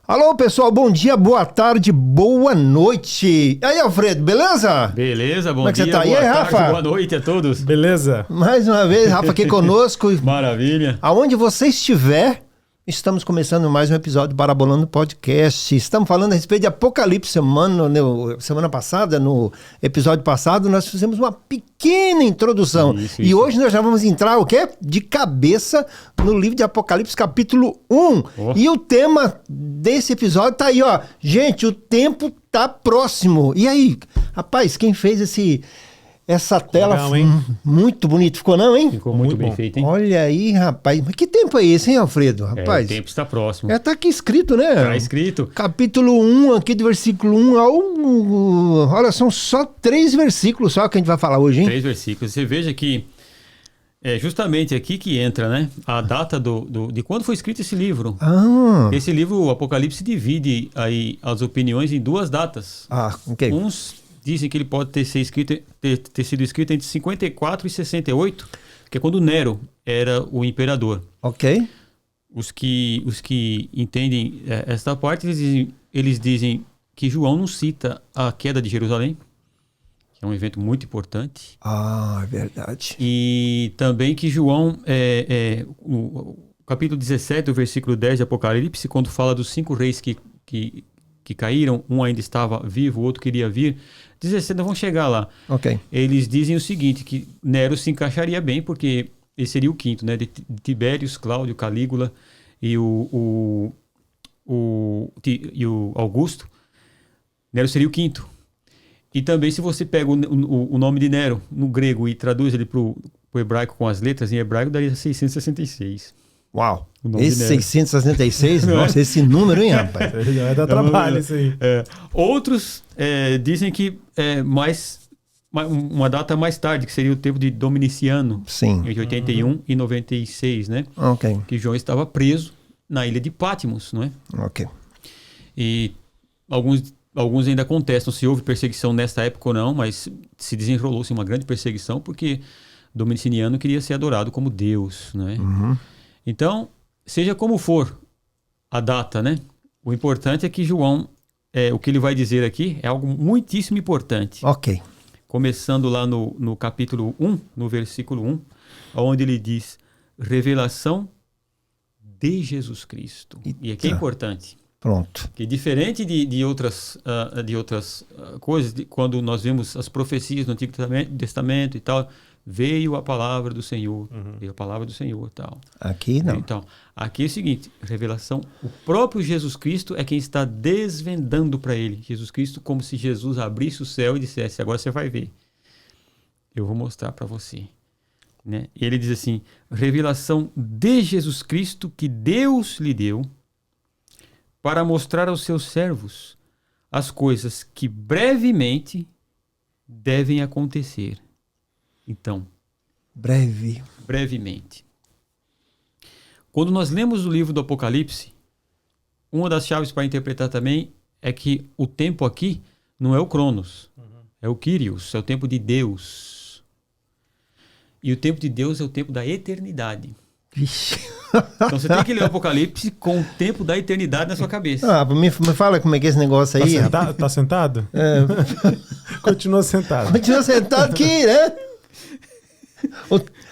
Alô, pessoal, bom dia, boa tarde, boa noite. E aí, Alfredo, beleza? Beleza, bom Como é que dia, você tá? boa E aí, tarde, Rafa? boa noite a todos. Beleza? Mais uma vez, Rafa aqui conosco. Maravilha. Aonde você estiver, estamos começando mais um episódio do Parabolando Podcast. Estamos falando a respeito de Apocalipse. Semana passada, no episódio passado, nós fizemos uma pequena introdução. Isso. E hoje nós já vamos entrar, o quê? De cabeça no livro de Apocalipse, capítulo 1. E o tema desse episódio tá aí, ó. Gente, o tempo tá próximo. E aí, rapaz, quem fez essa tela legal, hein? Muito bonito, ficou não, hein? Ficou muito bem bom. feito, hein? Olha aí, rapaz. Mas que tempo é esse, hein, Alfredo? Rapaz, O tempo está próximo. tá aqui escrito, né? Tá escrito. Capítulo 1, aqui do versículo 1 ao... Olha, são só 3 versículos só que a gente vai falar hoje, hein? 3 versículos. Você veja que é justamente aqui que entra, né? A data de quando foi escrito esse livro. Ah, Esse livro, o Apocalipse, divide aí as opiniões em 2 datas. ok. Uns dizem que ele pode ter sido escrito entre 54 e 68, que é quando Nero era o imperador. Ok. Os que entendem esta parte, eles dizem que João não cita a queda de Jerusalém, que é um evento muito importante. Ah, é verdade. E também que João, o capítulo 17, o versículo 10 de Apocalipse, quando fala dos 5 reis que caíram, um ainda estava vivo, o outro queria vir. 17, nós vamos chegar lá. Ok. Eles dizem o seguinte, que Nero se encaixaria bem, porque ele seria o quinto, né? De Tibérios, Cláudio, Calígula e o Augusto. Nero seria o quinto. E também, se você pega o nome de Nero no grego e traduz ele para o hebraico com as letras, em hebraico daria 666. Uau. O nome Esse de Nero. 666, nossa, esse número, hein, rapaz? Vai dar trabalho isso aí. Outros dizem que uma data mais tarde, que seria o tempo de Dominiciano, Sim. entre 81 e 96, né? Ok. Que João estava preso na ilha de Patmos, não é? Ok. E alguns ainda contestam se houve perseguição nessa época ou não, mas se desenrolou-se uma grande perseguição porque Dominiciano queria ser adorado como Deus, não é? Uhum. Então, seja como for a data, né? O importante é que João, o que ele vai dizer aqui é algo muitíssimo importante. Ok. Começando lá no capítulo 1, no versículo 1, onde ele diz revelação de Jesus Cristo. E aqui é importante. Pronto. Que diferente de outras coisas, quando nós vemos as profecias no Antigo Testamento e tal, veio a palavra do Senhor, veio a palavra do Senhor e tal. Aqui não. Então, aqui é o seguinte, revelação, o próprio Jesus Cristo é quem está desvendando para ele. Jesus Cristo, como se Jesus abrisse o céu e dissesse, agora você vai ver. Eu vou mostrar para você. Né? E ele diz assim, revelação de Jesus Cristo que Deus lhe deu para mostrar aos seus servos as coisas que brevemente devem acontecer. Então, brevemente. Quando nós lemos o livro do Apocalipse, uma das chaves para interpretar também é que o tempo aqui não é o Cronos, é o Kyrios, é o tempo de Deus. E o tempo de Deus é o tempo da eternidade. Vixe. Então você tem que ler o Apocalipse com o tempo da eternidade na sua cabeça. Me fala como é que é esse negócio aí. Tá sentado? Continua sentado. Continua sentado aqui, né?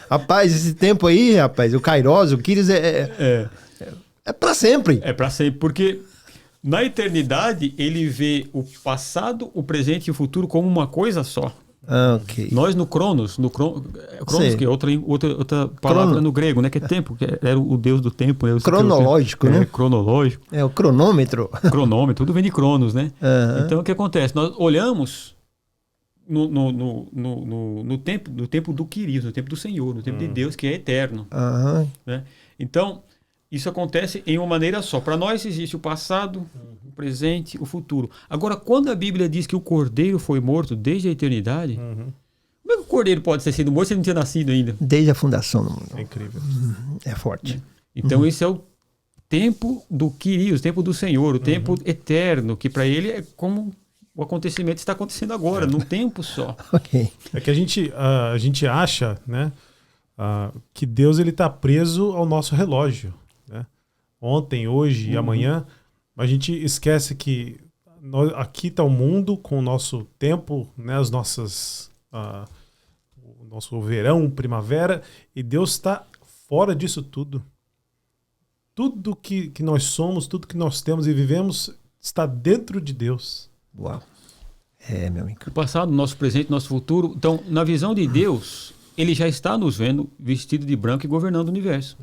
Rapaz, esse tempo aí, rapaz, o Kairos, o Kyrios é pra sempre. É para sempre, porque na eternidade ele vê o passado, o presente e o futuro como uma coisa só. Ok. Nós no Cronos, que é outra palavra no grego, né? Que é tempo, que era o deus do tempo. Né? Cronológico, né? Cronológico. É o cronômetro. Cronômetro, tudo vem de Cronos, né? Então o que acontece? Nós olhamos no tempo do Kyrios, no tempo do Senhor, no tempo de Deus, que é eterno. Né? Então, isso acontece em uma maneira só. Para nós existe o passado, o presente, o futuro. Agora, quando a Bíblia diz que o Cordeiro foi morto desde a eternidade, como é que o Cordeiro pode ter sido morto se ele não tinha nascido ainda? Desde a fundação do mundo. É incrível. É forte. Então, esse é o tempo do Quirios, o tempo do Senhor, o tempo eterno, que para ele é como o acontecimento está acontecendo agora, num tempo só. Ok. É que a gente acha, né, que Deus ele está preso ao nosso relógio, né? Ontem, hoje e amanhã, a gente esquece que aqui está o mundo com o nosso tempo, né, as nossas, o nosso verão, primavera, e Deus está fora disso tudo. Tudo que nós somos, tudo que nós temos e vivemos está dentro de Deus. Uau. É, meu amigo. O passado, nosso presente, nosso futuro. Então, na visão de Deus, ele já está nos vendo vestido de branco e governando o universo.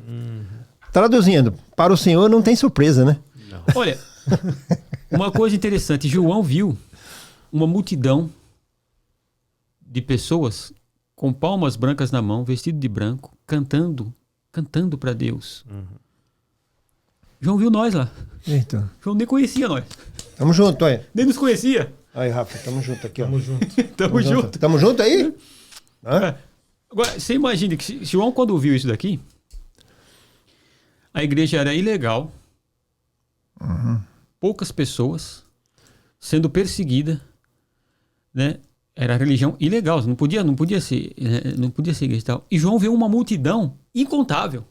Traduzindo, para o Senhor não tem surpresa, né? Não. Olha, uma coisa interessante, João viu uma multidão de pessoas com palmas brancas na mão, vestido de branco, cantando para Deus. João viu nós lá. Eita. João nem conhecia nós. Tamo junto, aí. Nem nos conhecia. Aí, Rafa, tamo junto aqui, ó. Tamo junto. Tamo junto. Tamo junto aí? Hã? Agora, você imagina que João, quando viu isso daqui, a igreja era ilegal, poucas pessoas, sendo perseguida, né? Era religião ilegal, não podia ser igreja e tal. E João viu uma multidão incontável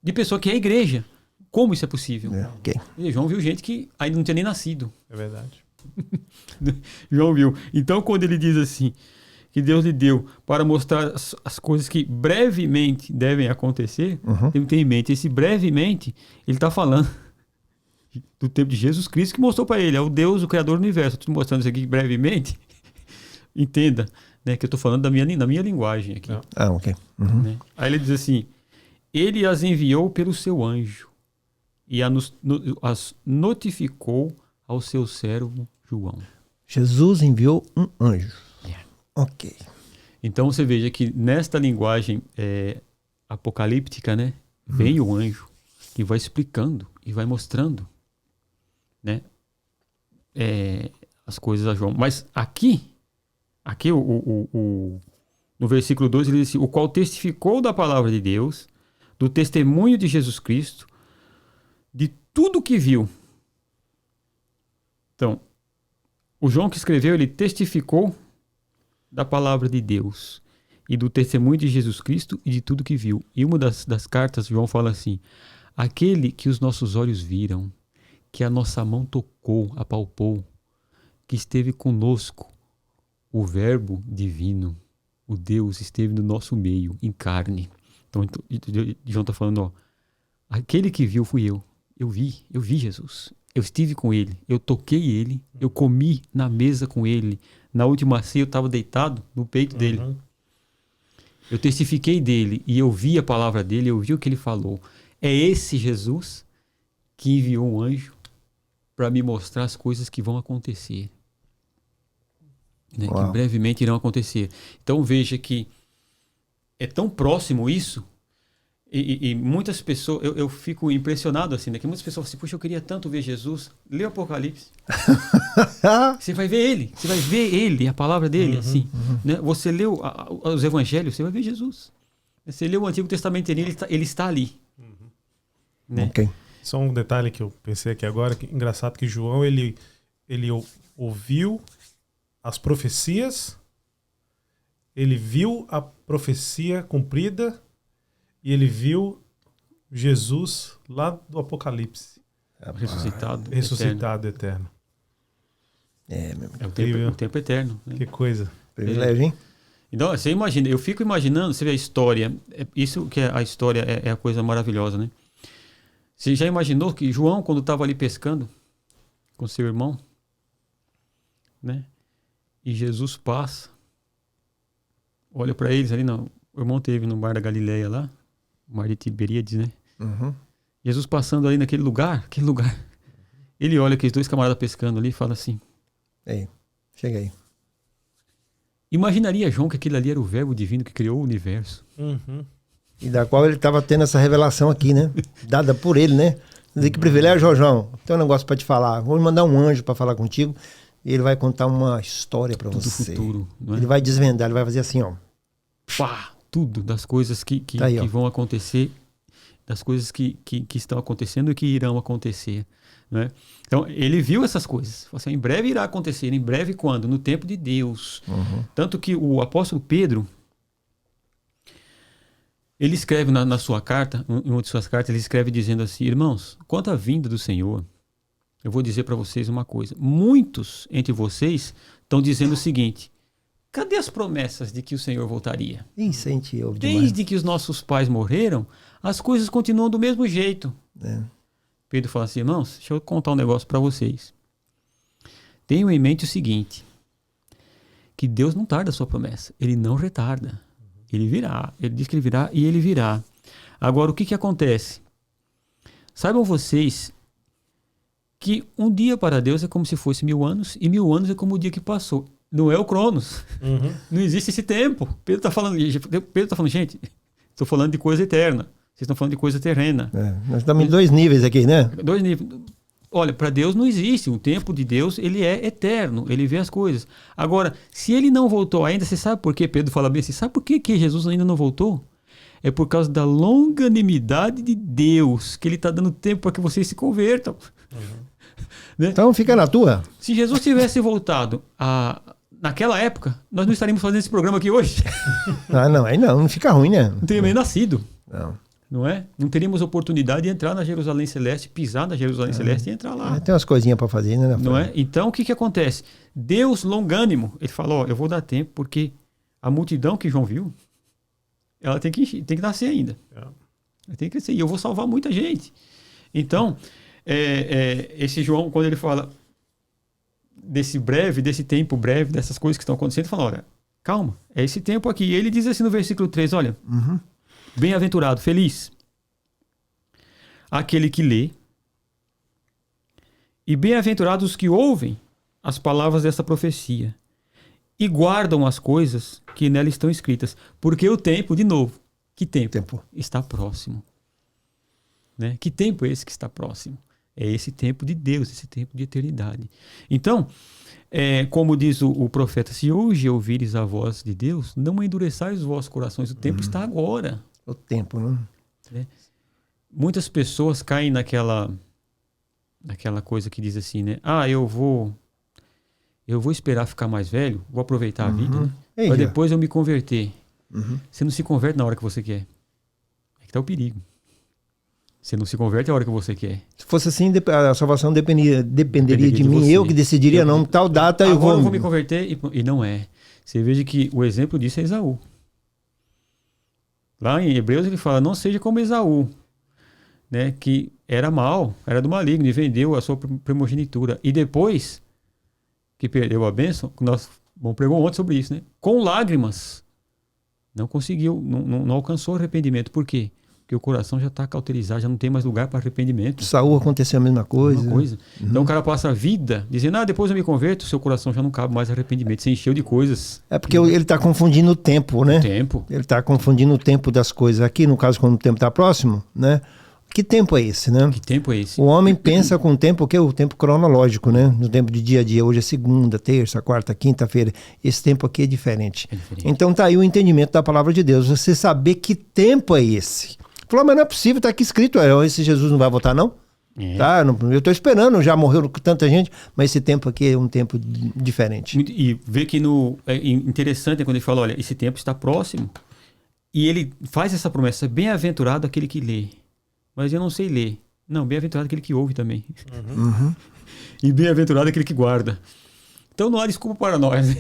de pessoas que é a igreja. Como isso é possível? Ok. E João viu gente que ainda não tinha nem nascido. É verdade. João viu. Então, quando ele diz assim, que Deus lhe deu para mostrar as coisas que brevemente devem acontecer, tem que ter em mente, esse brevemente, ele está falando do tempo de Jesus Cristo, que mostrou para ele, é o Deus, o Criador do universo. Estou mostrando isso aqui brevemente. Entenda, né, que eu estou falando na minha linguagem aqui. Ah, ok. Né? Aí ele diz assim, ele as enviou pelo seu anjo e as notificou ao seu servo João. Jesus enviou um anjo. Ok. Então você veja que nesta linguagem apocalíptica, né, vem o anjo que vai explicando e vai mostrando, né, as coisas a João. Mas aqui no versículo 2 ele diz assim, o qual testificou da palavra de Deus, do testemunho de Jesus Cristo, de tudo que viu. Então, o João que escreveu, ele testificou da palavra de Deus e do testemunho de Jesus Cristo e de tudo que viu. E uma das cartas, João fala assim, aquele que os nossos olhos viram, que a nossa mão tocou, apalpou, que esteve conosco, o Verbo divino, o Deus esteve no nosso meio, em carne. Então João está falando, ó, aquele que viu fui eu. Eu vi Jesus. Eu estive com ele, eu toquei ele, eu comi na mesa com ele. Na última ceia eu estava deitado no peito dele. Eu testifiquei dele e eu vi a palavra dele, eu vi o que ele falou. É esse Jesus que enviou um anjo para me mostrar as coisas que vão acontecer. Né, que brevemente irão acontecer. Então veja que é tão próximo isso. E muitas pessoas, eu fico impressionado assim, né? Que muitas pessoas falam assim, puxa, eu queria tanto ver Jesus. Lê o Apocalipse. Você vai ver ele, a palavra dele, assim. Né? Você leu os evangelhos, você vai ver Jesus. Você leu o Antigo Testamento, ele está ali. Né? Ok. Só um detalhe que eu pensei aqui agora, que engraçado que João, ele ouviu as profecias, ele viu a profecia cumprida, e ele viu Jesus lá do Apocalipse. Ressuscitado eterno. É, meu o tempo eterno. Né? Que coisa. Privilégio, hein? Então, você imagina, eu fico imaginando, você vê a história, isso que a história é a coisa maravilhosa, né? Você já imaginou que João, quando estava ali pescando com seu irmão, né? E Jesus passa, olha para eles ali, não, o irmão teve no mar da Galileia lá, o mar de Tiberíades, né? Jesus passando ali naquele lugar, ele olha aqueles dois camaradas pescando ali e fala assim, Ei, chega aí. Imaginaria João que aquele ali era o verbo divino que criou o universo. E da qual ele estava tendo essa revelação aqui, né? Dada por ele, né? Dizer que privilégio, João. Tem um negócio para te falar. Vou mandar um anjo para falar contigo e ele vai contar uma história para você. Do futuro, não é? Ele vai desvendar, ele vai fazer assim, ó. Pá, tudo das coisas que Tá aí, vão acontecer. das coisas que estão acontecendo e que irão acontecer. Né? Então, ele viu essas coisas. Falou assim, em breve irá acontecer. Em breve quando? No tempo de Deus. Tanto que o apóstolo Pedro, ele escreve na sua carta, em uma de suas cartas, ele escreve dizendo assim, irmãos, quanto à vinda do Senhor, eu vou dizer para vocês uma coisa. Muitos entre vocês estão dizendo o seguinte, cadê as promessas de que o Senhor voltaria? Isso a gente ouve demais. Desde que os nossos pais morreram, as coisas continuam do mesmo jeito. Pedro fala assim, irmãos, deixa eu contar um negócio para vocês. Tenham em mente o seguinte, que Deus não tarda a sua promessa, Ele não retarda. Ele virá, Ele diz que Ele virá e Ele virá. Agora, o que acontece? Saibam vocês que um dia para Deus é como se fosse 1000 anos e 1000 anos é como o dia que passou. Não é o Cronos. Não existe esse tempo. Pedro está falando, gente, estou falando de coisa eterna. Vocês estão falando de coisa terrena. Nós estamos em 2 níveis aqui, né? 2 níveis. Olha, para Deus não existe. O tempo de Deus, ele é eterno. Ele vê as coisas. Agora, se ele não voltou ainda, você sabe por que Pedro fala bem assim? Sabe por que Jesus ainda não voltou? É por causa da longanimidade de Deus, que ele está dando tempo para que vocês se convertam. Né? Então fica na tua. Se Jesus tivesse voltado naquela época, nós não estaríamos fazendo esse programa aqui hoje. Não, aí não fica ruim, né? Não teríamos nem nascido. Não é? Não teríamos oportunidade de entrar na Jerusalém Celeste, pisar na Jerusalém Celeste e entrar lá. Tem umas coisinhas para fazer, né? Não é? Então, o que acontece? Deus longânimo, ele falou, eu vou dar tempo, porque a multidão que João viu, ela tem que nascer ainda. Ela tem que crescer. E eu vou salvar muita gente. Então, esse João, quando ele fala desse tempo breve, dessas coisas que estão acontecendo, ele fala, olha, calma, é esse tempo aqui. E ele diz assim no versículo 3, olha, bem-aventurado, feliz, aquele que lê, e bem-aventurados os que ouvem as palavras dessa profecia e guardam as coisas que nela estão escritas, porque o tempo, de novo, que tempo? Está próximo. Né? Que tempo é esse que está próximo? É esse tempo de Deus, esse tempo de eternidade. Então, como diz o profeta, se hoje ouvires a voz de Deus, não endureçais os vossos corações, o tempo está agora. O tempo, né? Muitas pessoas caem naquela coisa que diz assim, né? Eu vou esperar ficar mais velho, vou aproveitar a vida, né? Para depois eu me converter. Você não se converte na hora que você quer. É que está o perigo. Você não se converte a hora que você quer. Se fosse assim, a salvação dependeria de mim. Você. Eu que decidiria, não, tal data eu vou... Agora eu vou me converter e não é. Você veja que o exemplo disso é Esaú. Lá em Hebreus ele fala, não seja como Esaú, né, que era mau, era do maligno e vendeu a sua primogenitura. E depois que perdeu a bênção, nós pregou ontem sobre isso, né? Com lágrimas, não conseguiu, não alcançou arrependimento. Por quê? Porque o coração já está cauterizado, já não tem mais lugar para arrependimento. Saul aconteceu a mesma coisa. Então o cara passa a vida dizendo, depois eu me converto, seu coração já não cabe mais arrependimento, você encheu de coisas. É porque ele está confundindo o tempo, né? Ele está confundindo o tempo das coisas. Aqui, no caso, quando o tempo está próximo, né? Que tempo é esse, né? Que tempo é esse? O homem pensa com o tempo, que é o tempo cronológico, né? No tempo de dia a dia. Hoje é segunda, terça, quarta, quinta-feira. Esse tempo aqui é diferente. Então tá aí o entendimento da palavra de Deus. Você saber que tempo é esse. Falou, mas não é possível, tá aqui escrito, esse Jesus não vai voltar, não? Tá, eu tô esperando, já morreu tanta gente, mas esse tempo aqui é um tempo diferente. E vê que é interessante quando ele fala, olha, esse tempo está próximo, e ele faz essa promessa, bem-aventurado aquele que lê. Mas eu não sei ler. Não, bem-aventurado aquele que ouve também. E bem-aventurado aquele que guarda. Então não há desculpa para nós.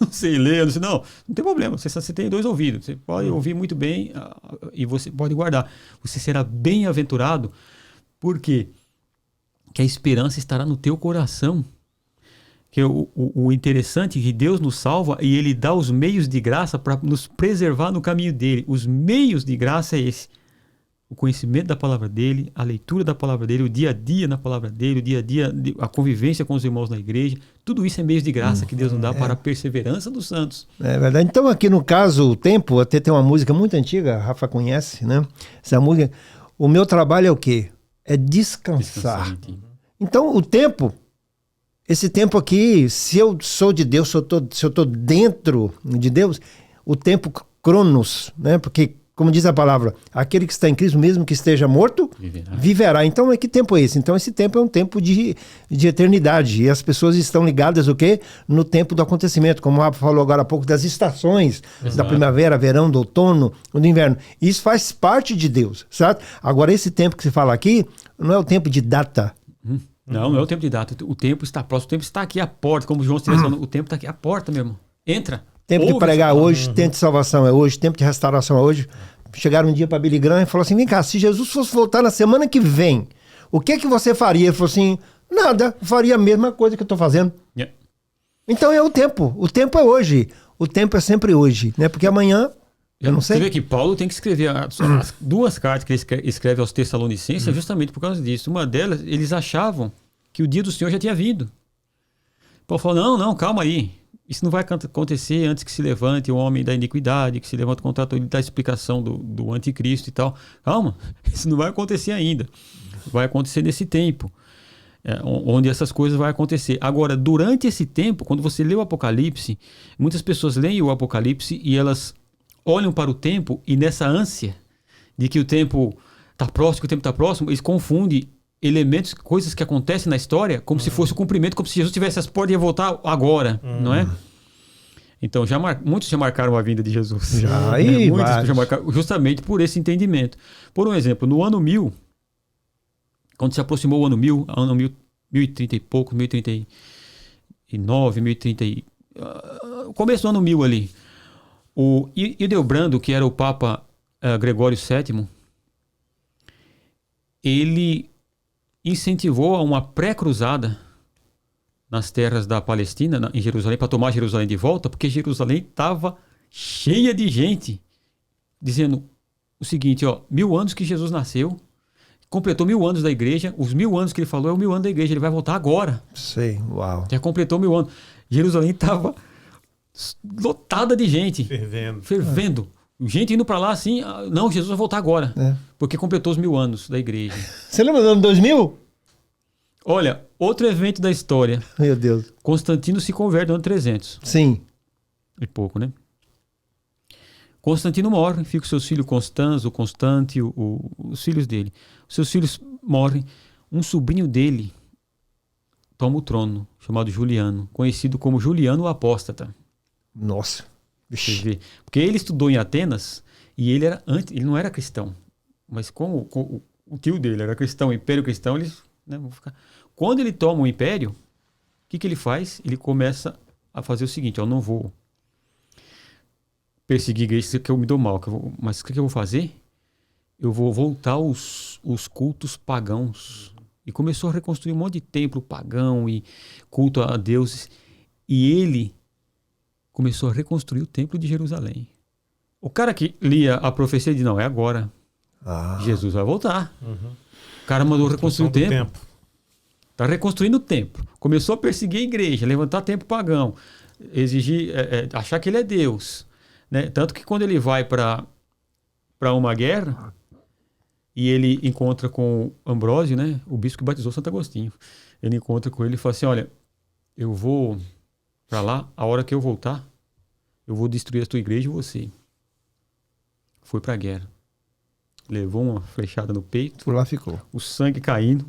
Não sei ler, não tem problema. Você tem 2 ouvidos. Você pode ouvir muito bem e você pode guardar. Você será bem-aventurado porque a esperança estará no teu coração. Que o interessante é que Deus nos salva e Ele dá os meios de graça para nos preservar no caminho dele. Os meios de graça é esse. O conhecimento da palavra dele, a leitura da palavra dele, o dia a dia na palavra dele, o dia a dia, a convivência com os irmãos na igreja, tudo isso é meios de graça que Deus nos dá para a perseverança dos santos. É verdade. Então aqui no caso, o tempo, até tem uma música muito antiga, a Rafa conhece, né? Essa música, o meu trabalho é o quê? É descansar. Então o tempo, esse tempo aqui, se eu sou de Deus, se eu tô dentro de Deus, o tempo cronos, né? Porque como diz a palavra, aquele que está em Cristo, mesmo que esteja morto, viverá. Então, que tempo é esse? Então, esse tempo é um tempo de eternidade. E as pessoas estão ligadas o quê? No tempo do acontecimento. Como o Rafa falou agora há pouco, das estações, da primavera, verão, do outono, do inverno. Isso faz parte de Deus, certo? Agora, esse tempo que se fala aqui, não é o tempo de data. Não é o tempo de data. O tempo está próximo. O tempo está aqui à porta. Como o João estivesse falando, o tempo está aqui à porta, meu irmão. Entra. Tempo de pregar hoje, tempo de salvação é hoje, tempo de restauração é hoje. Chegaram um dia para Billy Graham e falou assim, vem cá, se Jesus fosse voltar na semana que vem, o que é que você faria? Ele falou assim, nada, eu faria a mesma coisa que eu estou fazendo. Yeah. Então é o tempo é hoje, o tempo é sempre hoje, né? Porque amanhã, eu não sei. Você vê que Paulo tem que escrever as 2 cartas que ele escreve aos Tessalonicenses justamente por causa disso. Uma delas, eles achavam que o dia do Senhor já tinha vindo. Paulo falou, não, calma aí. Isso não vai acontecer antes que se levante o homem da iniquidade, que se levante contra ele da explicação do anticristo e tal. Calma, isso não vai acontecer ainda. Vai acontecer nesse tempo, onde essas coisas vão acontecer. Agora, durante esse tempo, quando você lê o Apocalipse, muitas pessoas leem o Apocalipse e elas olham para o tempo e nessa ânsia de que o tempo está próximo, eles confundem elementos, coisas que acontecem na história como se fosse o cumprimento, como se Jesus tivesse as portas e ia voltar agora, não é? Então, muitos já marcaram a vinda de Jesus. Muitos já marcaram, justamente por esse entendimento. Por um exemplo, no ano 1000, quando se aproximou o ano 1000, ano 1030 e pouco, 1039, 1030 começo do ano 1000 ali, o Hildebrando, que era o Papa Gregório VII, ele incentivou a uma pré-cruzada nas terras da Palestina, em Jerusalém, para tomar Jerusalém de volta, porque Jerusalém estava cheia de gente, dizendo o seguinte, 1000 anos que Jesus nasceu, completou 1000 anos da igreja, os 1000 anos que ele falou é o 1000 anos da igreja, ele vai voltar agora. Sei, uau. Já completou 1000 anos. Jerusalém estava lotada de gente. Fervendo. Gente indo para lá assim, não, Jesus vai voltar agora, porque completou os 1000 anos da igreja. Você lembra do ano 2000? Olha, outro evento da história. Meu Deus. Constantino se converte no ano 300. Sim. E pouco, né? Constantino morre, fica o seu filho Constâncio, Constantio, os filhos dele. Os seus filhos morrem. Um sobrinho dele toma o trono, chamado Juliano, conhecido como Juliano o Apóstata. Nossa. Você vê. Porque ele estudou em Atenas e ele não era cristão. Mas como o tio dele era cristão, império cristão, eles... Né, quando ele toma o império, o que ele faz? Ele começa a fazer o seguinte, eu não vou perseguir a igreja que eu me dou mal, mas o que eu vou fazer? Eu vou voltar os cultos pagãos. E começou a reconstruir um monte de templo pagão e culto a deuses. E ele começou a reconstruir o templo de Jerusalém. O cara que lia a profecia disse, não, é agora. Jesus vai voltar. O cara mandou reconstruir o templo. Está reconstruindo o templo. Começou a perseguir a igreja, levantar templo pagão, exigir, achar que ele é Deus. Né? Tanto que quando ele vai para uma guerra e ele encontra com Ambrósio, né? O bispo que batizou Santo Agostinho, ele encontra com ele e fala assim, olha, eu vou para lá, a hora que eu voltar, eu vou destruir a tua igreja e você. Foi para a guerra. Levou uma flechada no peito. Por lá ficou. O sangue caindo.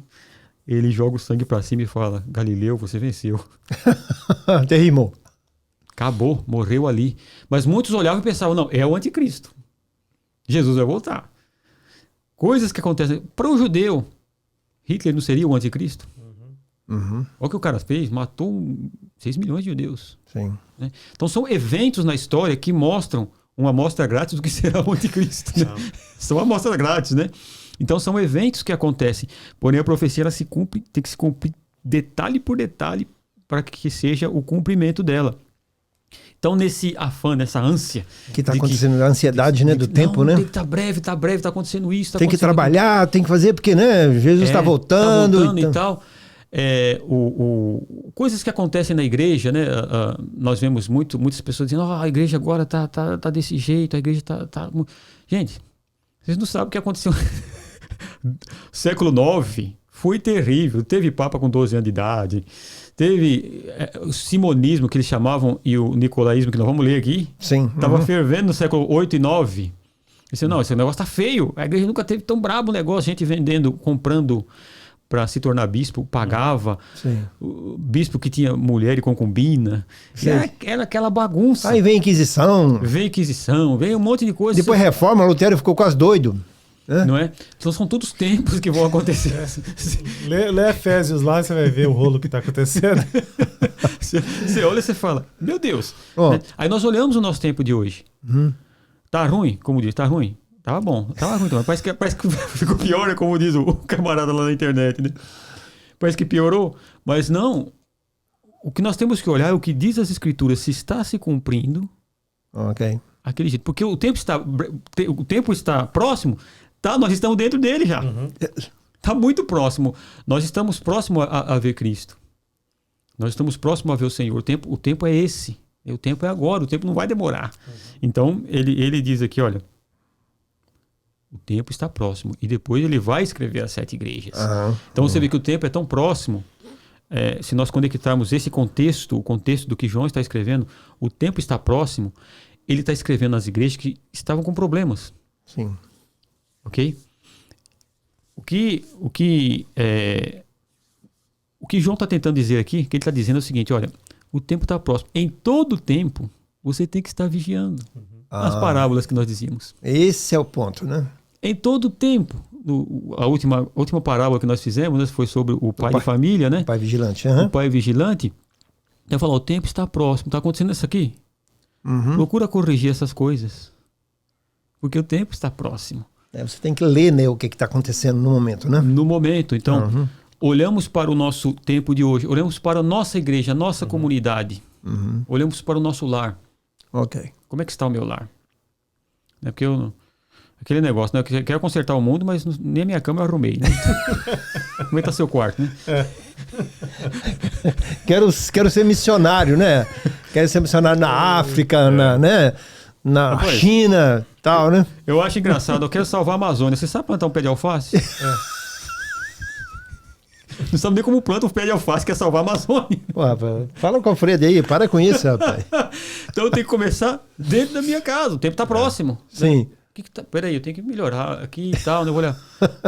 Ele joga o sangue para cima e fala, Galileu, você venceu. Até rimou. Acabou, morreu ali. Mas muitos olhavam e pensavam, não, é o anticristo. Jesus vai voltar. Coisas que acontecem. Para o judeu, Hitler não seria o anticristo? Olha o que o cara fez, matou 6 milhões de judeus. Sim. Né? Então são eventos na história que mostram uma amostra grátis do que será o anticristo. Né? São amostras grátis, né? Então são eventos que acontecem. Porém a profecia ela tem que se cumprir detalhe por detalhe para que seja o cumprimento dela. Então nesse afã, nessa ânsia... Que está acontecendo, a ansiedade do tempo, né? Tem que estar breve, está acontecendo isso. Tem que trabalhar, tem que fazer, porque né, Jesus está voltando. Tá voltando e tal. Coisas que acontecem na igreja, né? Nós vemos muitas pessoas dizendo, a igreja agora tá desse jeito, a igreja tá... Gente, vocês não sabem o que aconteceu. Século IX foi terrível. Teve papa com 12 anos de idade. Teve o simonismo, que eles chamavam, e o nicolaísmo, que nós vamos ler aqui. Sim. Estava fervendo no século 8 e 9. Disse, não, esse negócio tá feio. A igreja nunca teve tão brabo o negócio. Gente vendendo, comprando para se tornar bispo, pagava. Sim. O bispo que tinha mulher e concubina. Era aquela bagunça. Aí vem Inquisição. Veio Inquisição, veio um monte de coisa. Depois Reforma, Lutero ficou quase doido. Não é? Então são todos tempos que vão acontecer. Lê Efésios lá, você vai ver o rolo que está acontecendo. Você olha e você fala, meu Deus. Oh. Né? Aí nós olhamos o nosso tempo de hoje. Tá ruim? Como diz, tá ruim? Tava bom, tava ruim também. Parece que ficou pior, né? Como diz o camarada lá na internet, né? Parece que piorou, mas não. O que nós temos que olhar é o que diz as Escrituras, se está se cumprindo aquele jeito. Porque o tempo está próximo, tá? Nós estamos dentro dele já. Está muito próximo. Nós estamos próximos a ver Cristo. Nós estamos próximos a ver o Senhor. O tempo é esse. O tempo é agora, o tempo não vai demorar. Então, ele diz aqui, olha, o tempo está próximo. E depois ele vai escrever as 7 igrejas. Então, você vê que o tempo é tão próximo. Se nós conectarmos esse contexto, o contexto do que João está escrevendo, o tempo está próximo. Ele está escrevendo as igrejas que estavam com problemas. Sim. Ok? O que João está tentando dizer aqui, que ele está dizendo é o seguinte, olha, o tempo está próximo. Em todo tempo, você tem que estar vigiando. As parábolas que nós dizíamos. Esse é o ponto, né? Em todo tempo. A última parábola que nós fizemos, né, foi sobre o pai de família, né? O pai vigilante. O pai vigilante. Eu falo, o tempo está próximo. Está acontecendo isso aqui? Procura corrigir essas coisas. Porque o tempo está próximo. Você tem que ler, né, o que está acontecendo no momento, né? No momento. Então, olhamos para o nosso tempo de hoje. Olhamos para a nossa igreja, a nossa comunidade. Olhamos para o nosso lar. Ok. Como é que está o meu lar? É porque aquele negócio, né? Eu quero consertar o mundo, mas nem a minha cama eu arrumei. Né? Como é que está seu quarto, né? Quero ser missionário, né? Quero ser missionário na África, na China, tal, né? Eu acho engraçado. Eu quero salvar a Amazônia. Você sabe plantar um pé de alface? Não sabe nem como planta um pé de alface, quer salvar a Amazônia. Pô, rapaz, fala com o Alfredo aí, para com isso, rapaz. Então eu tenho que começar dentro da minha casa, o tempo está próximo. Sim. Peraí, eu tenho que melhorar aqui e tal, né? Eu vou olhar.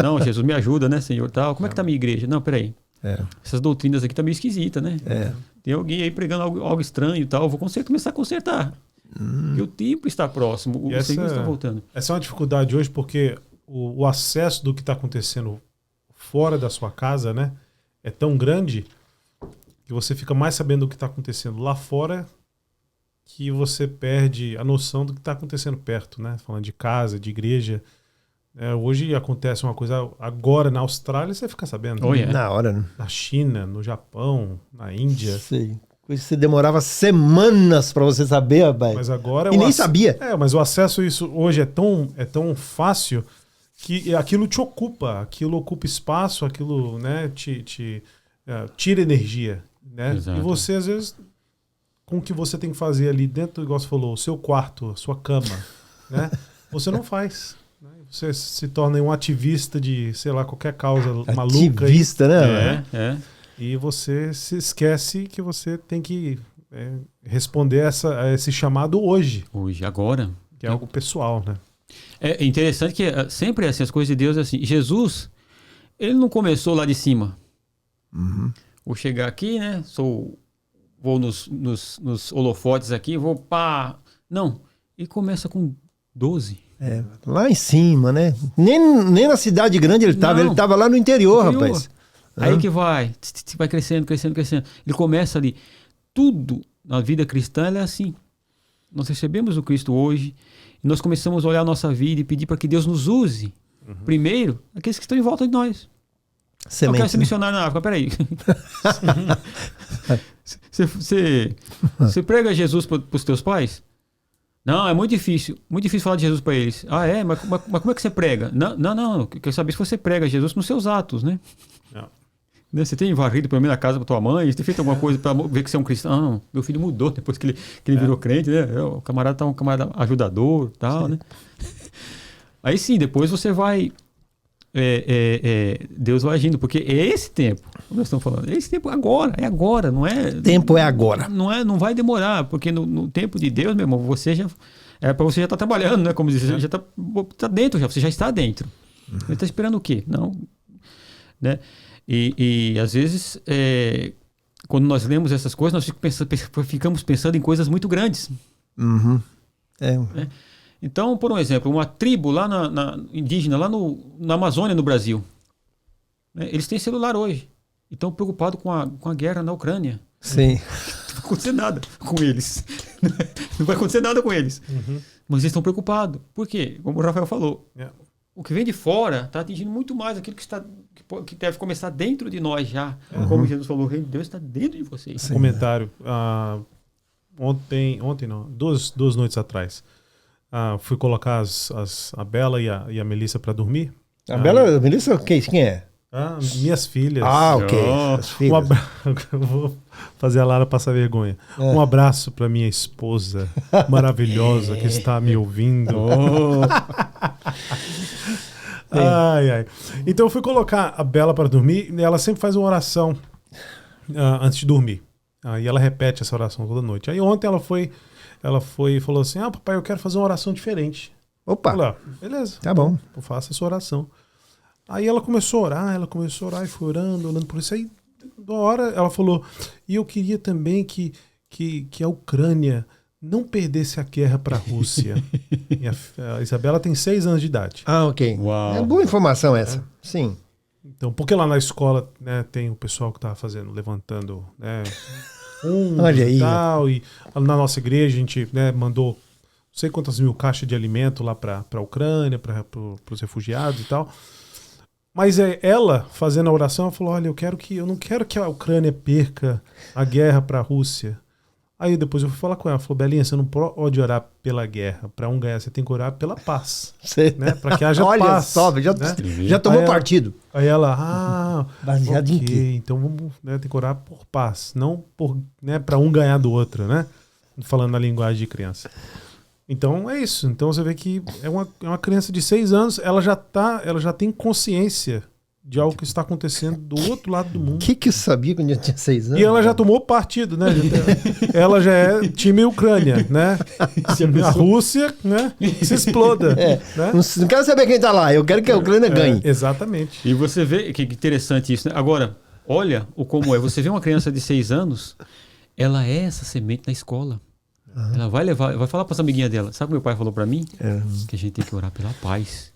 Não, Jesus, me ajuda, né, Senhor? Tal. Como é que está a minha igreja? Não, peraí. Essas doutrinas aqui estão meio esquisitas, né? Tem alguém aí pregando algo estranho e tal. Eu vou começar a consertar. Porque o tempo está próximo, o Senhor está voltando. Essa é uma dificuldade hoje, porque o acesso do que está acontecendo fora da sua casa, né, é tão grande que você fica mais sabendo do que está acontecendo lá fora que você perde a noção do que está acontecendo perto, né? Falando de casa, de igreja. Hoje acontece uma coisa agora na Austrália, você fica sabendo. Na hora, né? Na China, no Japão, na Índia. Sim. Coisa que você demorava semanas para você saber, rapaz. Mas agora e nem sabia. Mas o acesso a isso hoje é tão fácil que aquilo te ocupa, aquilo ocupa espaço, aquilo, né, te tira energia, né? Exato. E você, às vezes, com o que você tem que fazer ali dentro, igual você falou, o seu quarto, a sua cama, né? Você não faz. Né? Você se torna um ativista de, sei lá, qualquer causa maluca. Ativista, né? E você se esquece que você tem que responder a esse chamado hoje. Hoje, agora. Que é algo pessoal, né? É interessante que sempre é assim, as coisas de Deus é assim. Jesus, ele não começou lá de cima. Vou chegar aqui, né? Vou nos holofotes aqui, vou pá. Não, ele começa com 12. Lá em cima, né? Nem na cidade grande ele estava lá no interior, rapaz. Aí que vai crescendo, crescendo, crescendo. Ele começa ali. Tudo na vida cristã é assim. Nós recebemos o Cristo hoje e nós começamos a olhar a nossa vida e pedir para que Deus nos use. Primeiro, aqueles que estão em volta de nós. Eu quero ser missionário na África. Peraí. Você prega Jesus para os teus pais? Não, é muito difícil. Muito difícil falar de Jesus para eles. Ah, é? Mas como é que você prega? Não. Eu quero saber se você prega Jesus nos seus atos, né? Não. Você tem varrido pelo menos a casa para tua mãe? Você tem feito alguma coisa para ver que você é um cristão? Não, meu filho mudou depois que ele virou crente, né? O camarada tá um camarada ajudador e tal, né? Aí sim, depois você vai... Deus vai agindo, porque é esse tempo que nós estamos falando. É esse tempo agora, não é... Tempo é agora. Não vai demorar, porque no tempo de Deus, meu irmão, você já É para você já estar trabalhando, né? Como dizer, já tá dentro, você já está dentro. Ele está esperando o quê? Não, né? E às vezes, quando nós lemos essas coisas, nós ficamos pensando em coisas muito grandes. Uhum. Né? Então, por um exemplo, uma tribo lá indígena, lá na Amazônia, no Brasil, né? Eles têm celular hoje. E estão preocupados com a guerra na Ucrânia. Sim. Não vai acontecer nada com eles. Não vai acontecer nada com eles. Mas eles estão preocupados. Por quê? Como o Rafael falou, o que vem de fora está atingindo muito mais aquilo que deve começar dentro de nós já. Como Jesus falou, o reino de Deus está dentro de vocês. Sim. Comentário. Ontem não, duas noites atrás, fui colocar a Bela e a Melissa para dormir. A Bela e a Melissa, quem é? Minhas filhas. Ok. As filhas. Eu vou fazer a Lara passar vergonha. Um abraço para minha esposa maravilhosa que está me ouvindo. Ai. Então eu fui colocar a Bela para dormir e ela sempre faz uma oração antes de dormir. E ela repete essa oração toda noite. Aí ontem ela foi e falou assim: papai, eu quero fazer uma oração diferente. Opa. Eu falei, beleza. Tá bom. Eu faço essa oração. Aí ela começou a orar e foi orando por isso. Aí, da hora, ela falou, e eu queria também que a Ucrânia não perdesse a guerra para a Rússia. A Isabela tem 6 anos de idade. Ok. Uau. É boa informação essa. Sim. Então, porque lá na escola, né, tem o pessoal que tá levantando, né, Olha aí. E tal, e na nossa igreja a gente, né, mandou não sei quantas mil caixas de alimento lá para a Ucrânia, para os refugiados e tal. Mas ela, fazendo a oração, ela falou, olha, eu não quero que a Ucrânia perca a guerra para a Rússia. Aí depois eu fui falar com ela, falou, Belinha, você não pode orar pela guerra, para um ganhar, você tem que orar pela paz. Né? Para que haja olha paz. Só, já tomou partido. Aí ela, baseado em quê? Então vamos, né, ter que orar por paz, não para um ganhar do outro, né? Falando na linguagem de criança. Então é isso. Então você vê que é uma criança de 6 anos, ela já tem consciência de algo que está acontecendo do outro lado do mundo. O que eu sabia quando eu tinha 6 anos? E ela já tomou partido, né? Ela já é time Ucrânia, né? A Rússia, né? Se exploda. Né? Não quero saber quem está lá, eu quero que a Ucrânia ganhe. Exatamente. E você vê que interessante isso, né? Agora, olha como é. Você vê uma criança de 6 anos, ela é essa semente na escola. Ela vai falar para as amiguinhas dela. Sabe o que meu pai falou para mim? Que a gente tem que orar pela paz.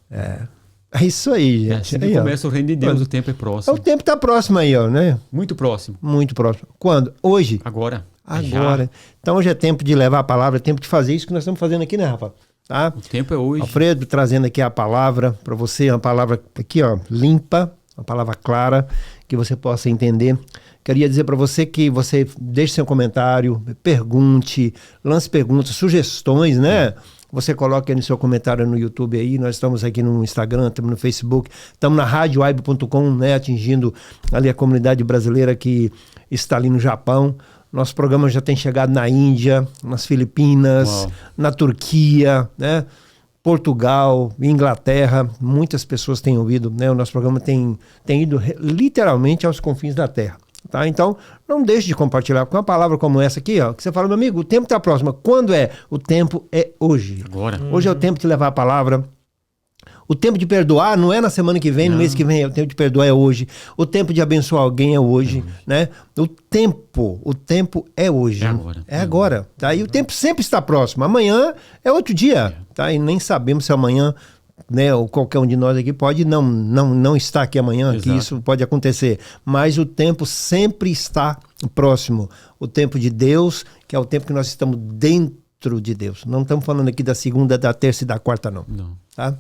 É isso aí, gente. Assim que começa o reino de Deus, o tempo é próximo. O tempo está próximo aí, ó, né? Muito próximo. Muito próximo. Quando? Hoje? Agora. Já. Então hoje é tempo de levar a palavra, é tempo de fazer isso que nós estamos fazendo aqui, né, Rafa? Tá? O tempo é hoje. Alfredo trazendo aqui a palavra para você, uma palavra aqui, ó, limpa, uma palavra clara, que você possa entender. Queria dizer para você que você deixe seu comentário, pergunte, lance perguntas, sugestões, né? Você coloca aí no seu comentário no YouTube aí, nós estamos aqui no Instagram, estamos no Facebook, estamos na radiowaibo.com, né? Atingindo ali a comunidade brasileira que está ali no Japão. Nosso programa já tem chegado na Índia, nas Filipinas, na Turquia, né? Portugal, Inglaterra, muitas pessoas têm ouvido, né? O nosso programa tem ido literalmente aos confins da terra. Tá? Então, não deixe de compartilhar com uma palavra como essa aqui, ó, que você fala, meu amigo, o tempo está próximo. Quando é? O tempo é hoje. Agora. Hoje é o tempo de levar a palavra. O tempo de perdoar não é na semana que vem, no mês que vem, o tempo de perdoar é hoje. O tempo de abençoar alguém é hoje, né? O tempo é hoje. É agora. É agora, tá? E o tempo sempre está próximo. Amanhã é outro dia, tá? E nem sabemos se amanhã, né, ou qualquer um de nós aqui pode não estar aqui amanhã, que isso pode acontecer. Mas o tempo sempre está próximo. O tempo de Deus, que é o tempo que nós estamos dentro de Deus. Não estamos falando aqui da segunda, da terça e da quarta, não. Tá?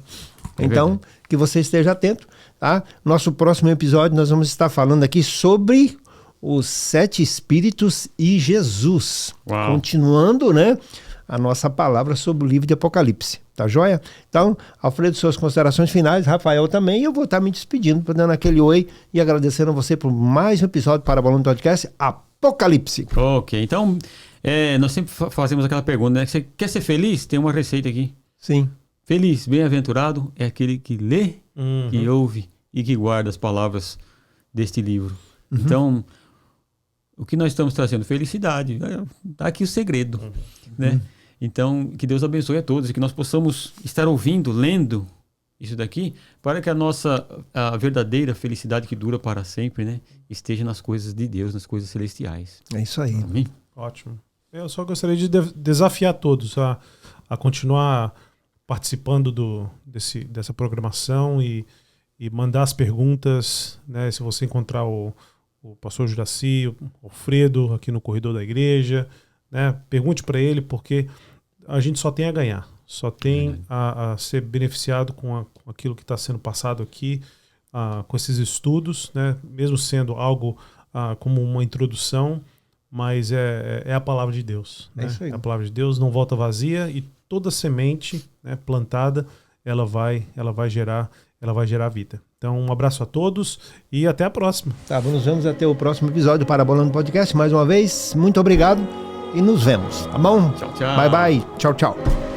Então, que você esteja atento, tá? Nosso próximo episódio nós vamos estar falando aqui sobre os 7 Espíritos e Jesus. Uau. Continuando, né, a nossa palavra sobre o livro de Apocalipse. Tá joia? Então, Alfredo, suas considerações finais, Rafael também, e eu vou estar me despedindo, dando aquele oi e agradecendo a você por mais um episódio para o Balão do Podcast Apocalipse. Ok, então, nós sempre fazemos aquela pergunta, né? Você quer ser feliz? Tem uma receita aqui. Sim. Feliz, bem-aventurado é aquele que lê, que ouve e que guarda as palavras deste livro. Então, o que nós estamos trazendo? Felicidade. Está aqui o segredo, né? Então, que Deus abençoe a todos e que nós possamos estar ouvindo, lendo isso daqui, para que a verdadeira felicidade que dura para sempre, né, esteja nas coisas de Deus, nas coisas celestiais. É isso aí. Amém? Ótimo. Eu só gostaria de desafiar todos a continuar participando dessa programação e mandar as perguntas, né? Se você encontrar o pastor Juraci, o Alfredo aqui no corredor da igreja, né? Pergunte para ele, porque a gente só tem a ganhar, só tem a ser beneficiado com aquilo que está sendo passado aqui, com esses estudos, né? Mesmo sendo algo como uma introdução, mas é a palavra de Deus. É isso aí. A palavra de Deus não volta vazia e toda semente, né, plantada, ela vai gerar vida. Então, um abraço a todos e até a próxima. Tá, nos vemos até o próximo episódio do Parabolando Podcast. Mais uma vez, muito obrigado e nos vemos, tá bom? Tchau, tchau. Bye, bye. Tchau, tchau.